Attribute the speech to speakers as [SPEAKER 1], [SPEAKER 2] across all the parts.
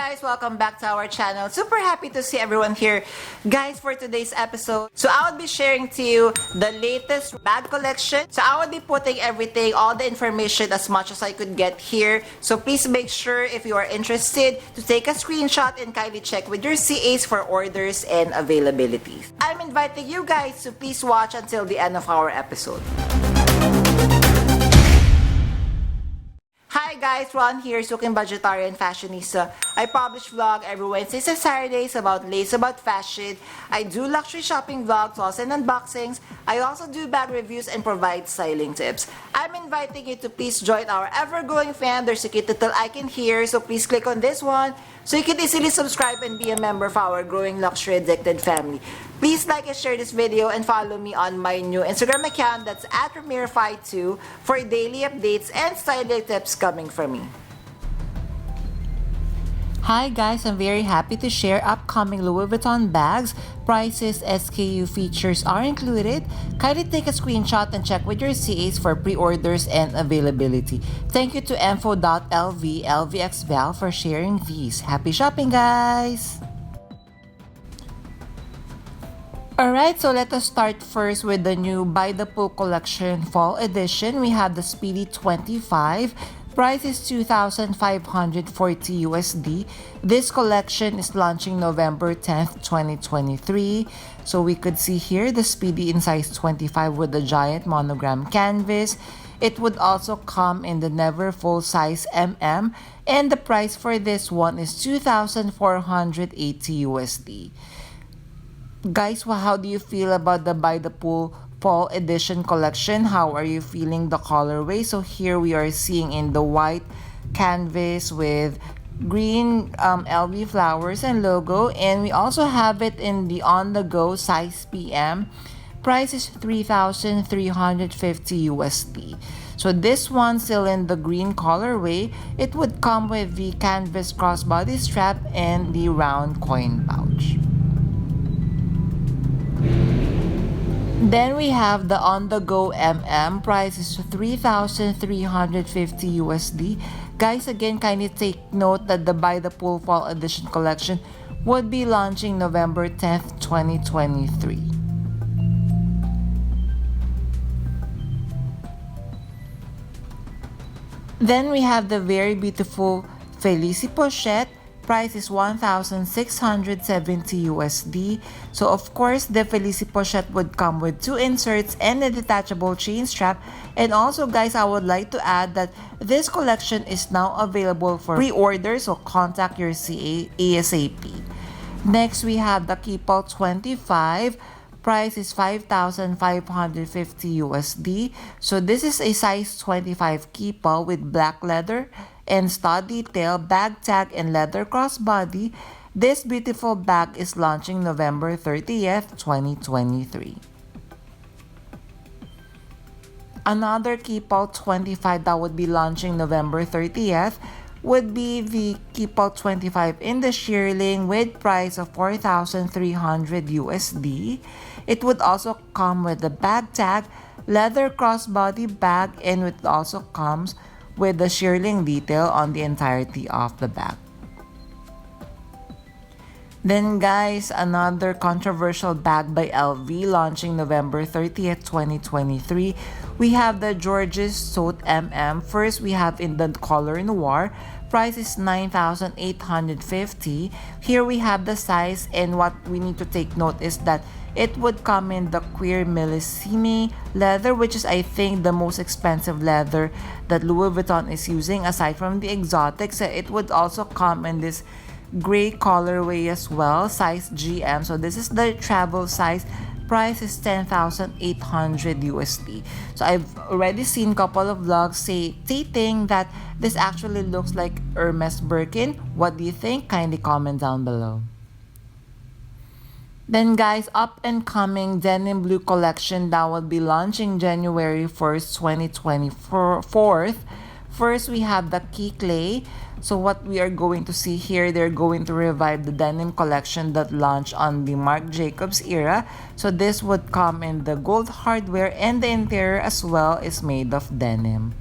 [SPEAKER 1] guys, welcome back to our channel. Super happy to see everyone here. Guys, for today's episode, so I will be sharing to you the latest bag collection. So I will be putting everything, all the information as much as I could get here. So please make sure if you are interested to take a screenshot and kindly check with your CAs for orders and availability. I'm inviting you guys to please watch until the end of our episode. Hi guys, Ron here, Suking Budgetarian Fashionista. I publish vlog every Wednesdays and Saturdays about lace, about fashion. I do luxury shopping vlogs, hauls and unboxings. I also do bag reviews and provide styling tips. I'm inviting you to please join our ever-growing fan. There's a cute little icon here, so please click on this one so you can easily subscribe and be a member of our growing luxury addicted family. Please like and share this video and follow me on my new Instagram account, that's @RamirFi2, for daily updates and styling tips coming from me. Hi guys, I'm very happy to share upcoming Louis Vuitton bags. Prices, SKU, features are included. Kindly take a screenshot and check with your CAs for pre-orders and availability. Thank you to info.lv LVXVal for sharing these. Happy shopping guys! Alright, so let us start first with the new By the Pool collection fall edition. We have the Speedy 25. Price is $2,540 USD. This collection is launching November 10th, 2023. So we could see here the Speedy in size 25 with the giant monogram canvas. It would also come in the Never full size MM, and the price for this one is $2,480 USD. Guys, well, how do you feel about the By the Pool fall edition collection? How are you feeling the colorway? So here we are seeing in the white canvas with green LV flowers and logo, and we also have it in the on-the-go size PM. Price is $3,350 USD. So this one still in the green colorway. It would come with the canvas crossbody strap and the round coin pouch. Then we have the on-the-go MM. Price is $3,350 USD. Guys, again, kindly take note that the By the Pool Fall Edition collection would be launching November 10th, 2023. Then we have the very beautiful Félicie Pochette. Price is $1,670 USD. So of course, the Félicie Pochette would come with 2 inserts and a detachable chain strap. And also guys, I would like to add that this collection is now available for pre-order, so contact your CA ASAP. Next, we have the Keepall 25. Price is $5,550 USD. So this is a size 25 Keepall with black leather and stud detail, bag tag, and leather crossbody. This beautiful bag is launching November 30th, 2023. Another Keepall 25 that would be launching November 30th would be the Keepall 25 in the shearling with price of $4,300 USD. It would also come with the bag tag, leather crossbody bag, and it also comes with the shearling detail on the entirety of the bag. Then guys, another controversial bag by LV launching November 30th, 2023. We have the Georges Saut MM. First, we have in the color noir. Price is $9,850. Here we have the size, and what we need to take note is that it would come in the Queer Millesime leather, which is I think the most expensive leather that Louis Vuitton is using aside from the exotics. It would also come in this gray colorway as well, size GM. So this is the travel size. Price is $10,800 USD. So I've already seen a couple of vlogs stating that this actually looks like Hermes Birkin. What do you think? Kindly comment down below. Then guys, up and coming Denim Blue collection that will be launching January 1st, 2024. First, we have the Key Clay. So what we are going to see here, they're going to revive the denim collection that launched on the Marc Jacobs era. So this would come in the gold hardware, and the interior as well is made of denim.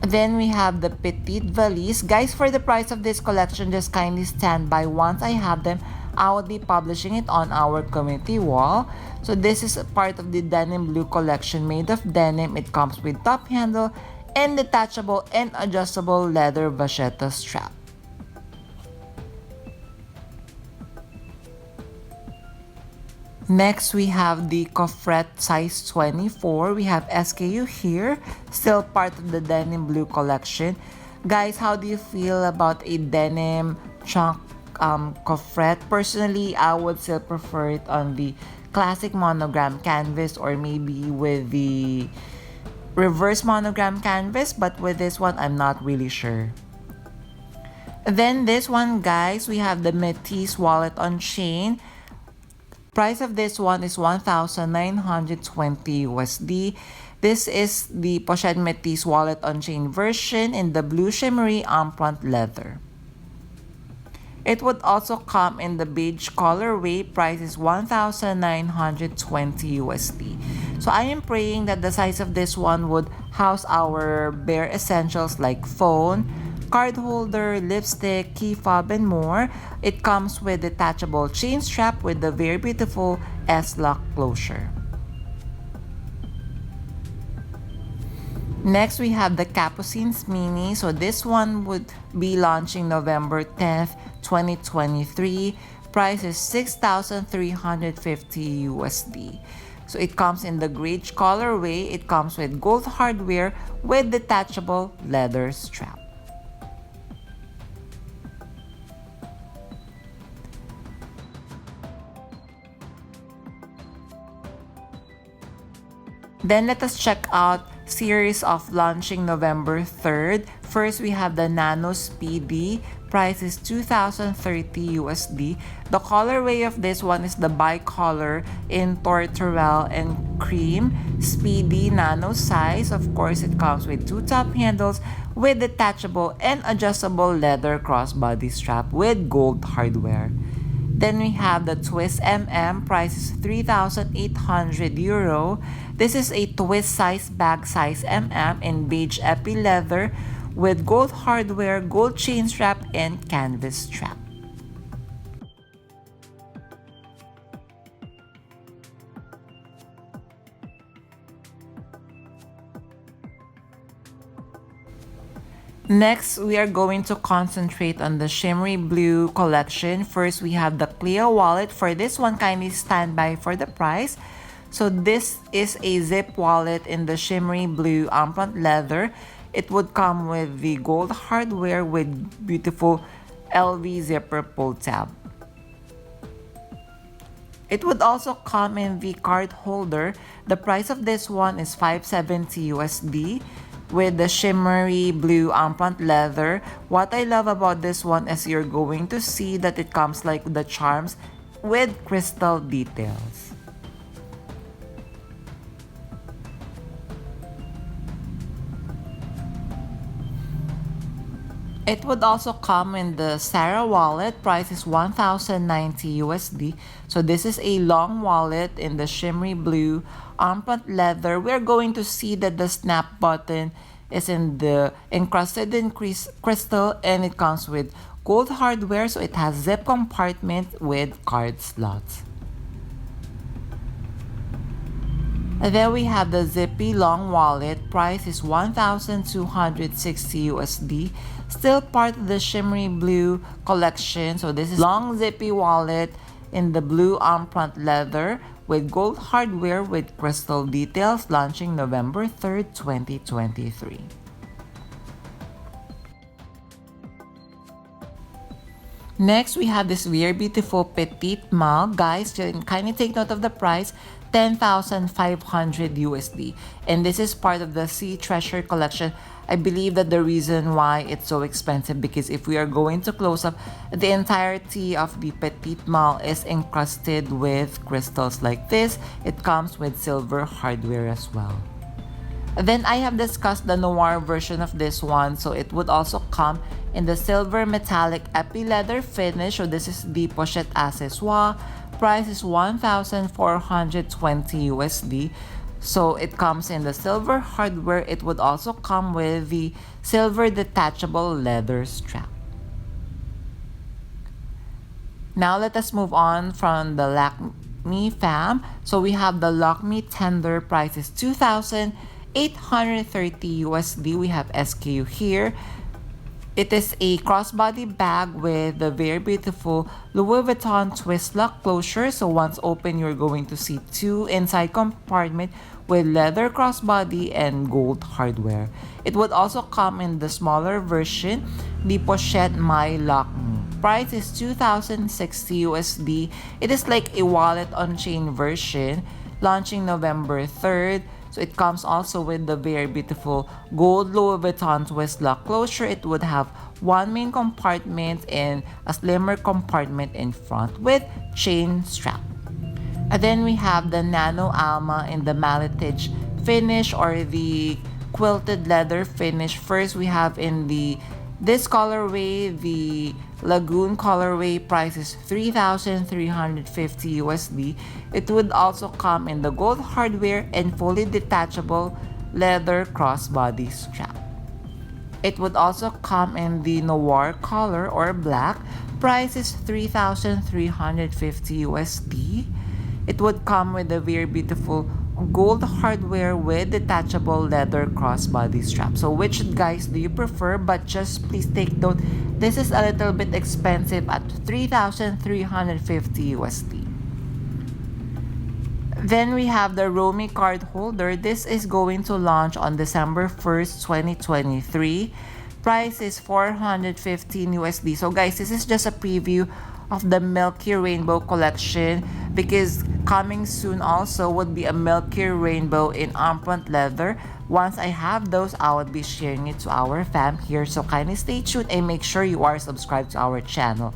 [SPEAKER 1] Then we have the petite valise. Guys, for the price of this collection, just kindly stand by. Once I have them, I will be publishing it on our community wall. So this is a part of the denim blue collection made of denim. It comes with top handle and detachable and adjustable leather vachetta strap. Next, we have the coffret size 24. We have SKU here, still part of the denim blue collection. Guys, how do you feel about a denim chunk coffret? Personally, I would still prefer it on the classic monogram canvas or maybe with the reverse monogram canvas, but with this one, I'm not really sure. Then this one, guys, we have the Métis wallet on chain. Price of this one is 1,920 USD. This is the Pochette Métis wallet on chain version in the blue shimmery empreinte leather. It would also come in the beige colorway. Price is 1,920 USD. So I am praying that the size of this one would house our bare essentials like phone, card holder, lipstick, key fob, and more. It comes with detachable chain strap with the very beautiful S-lock closure. Next, we have the Capucines Mini. So this one would be launching November 10th, 2023. Price is 6,350 USD. So it comes in the beige colorway. It comes with gold hardware with detachable leather strap. Then let us check out series of launching November 3rd. First, we have the Nano Speedy. Price is 2,030 USD. The colorway of this one is the bicolor in torterelle and cream. Speedy Nano size. Of course, it comes with two top handles with detachable and adjustable leather crossbody strap with gold hardware. Then we have the Twist MM, price is 3,800 euro. This is a twist size bag size MM in beige epi leather with gold hardware, gold chain strap, and canvas strap. Next, we are going to concentrate on the shimmery blue collection. First, we have the Cleo wallet. For this one, kindly stand by for the price. So this is a zip wallet in the shimmery blue empreinte leather. It would come with the gold hardware with beautiful LV zipper pull tab. It would also come in the card holder. The price of this one is 570 USD. With the shimmery blue empreinte leather. What I love about this one is you're going to see that it comes like the charms with crystal details. It would also come in the Sarah wallet. Price is 1,090 USD. So this is a long wallet in the shimmery blue empreinte leather. We're going to see that the snap button is encrusted in crystal, and it comes with gold hardware. So it has zip compartment with card slots. And then we have the zippy long wallet. Price is 1,260 USD. Still part of the shimmery blue collection. So this is long zippy wallet in the blue empreinte leather with gold hardware with crystal details, launching November 3rd, 2023. Next, we have this very beautiful petite mug. Guys, kindly take note of the price. 10,500 USD, and this is part of the Sea Treasure collection. I believe that the reason why it's so expensive because if we are going to close up, the entirety of the petite malle is encrusted with crystals like this. It comes with silver hardware as well. Then I have discussed the noir version of this one, so it would also come in the silver metallic epi leather finish. So this is the pochette accessoire. Price is 1,420 USD. So it comes in the silver hardware. It would also come with the silver detachable leather strap. Now let us move on from the Lockme fam. So we have the Lockme tender, price is 2,830 USD. We have SKU here. It is a crossbody bag with the very beautiful Louis Vuitton twist lock closure. So once open, you're going to see two inside compartment with leather crossbody and gold hardware. It would also come in the smaller version, the Pochette My Lockme. Price is 2,060 USD. It is like a wallet on-chain version, launching November 3rd. So it comes also with the very beautiful gold Louis Vuitton twist lock closure. It would have one main compartment and a slimmer compartment in front with chain strap. And then we have the Nano Alma in the malletage finish or the quilted leather finish. First, we have in this colorway, the Lagoon colorway, price is 3,350 USD. It would also come in the gold hardware and fully detachable leather crossbody strap. It would also come in the Noir color or black. Price is 3,350 USD. It would come with a very beautiful gold hardware with detachable leather crossbody strap. So which guys do you prefer? But just please take note, this is a little bit expensive at 3,350 USD. Then we have the Romy card holder. This is going to launch on December 1st, 2023. Price is 415 USD. So guys, this is just a preview of the Milky Rainbow collection, because coming soon also would be a Milky Rainbow in empreinte leather. Once I have those, I would be sharing it to our fam here. So kindly stay tuned and make sure you are subscribed to our channel.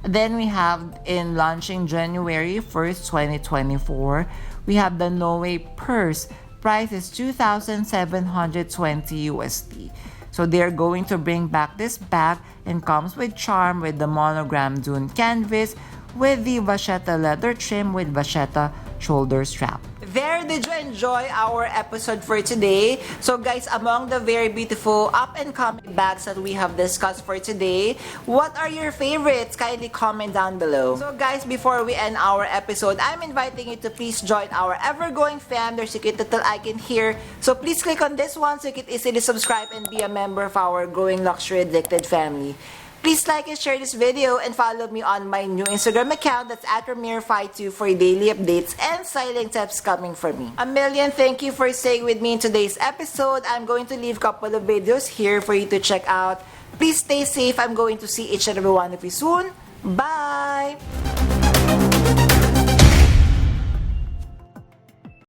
[SPEAKER 1] Then we have in launching January 1st, 2024, we have the Noe purse. Price is 2,720 USD. So they're going to bring back this bag and comes with charm with the monogram Dune canvas with the vachetta leather trim with vachetta shoulder strap. There, did you enjoy our episode for today? So guys, among the very beautiful up-and-coming bags that we have discussed for today, what are your favorites? Kindly comment down below. So guys, before we end our episode, I'm inviting you to please join our ever-growing fam. There's a cute little icon here. So please click on this one so you can easily subscribe and be a member of our growing luxury addicted family. Please like and share this video and follow me on my new Instagram account, that's @Ramir52, for daily updates and styling tips coming from me. A million thank you for staying with me in today's episode. I'm going to leave a couple of videos here for you to check out. Please stay safe. I'm going to see each and every one of you soon. Bye!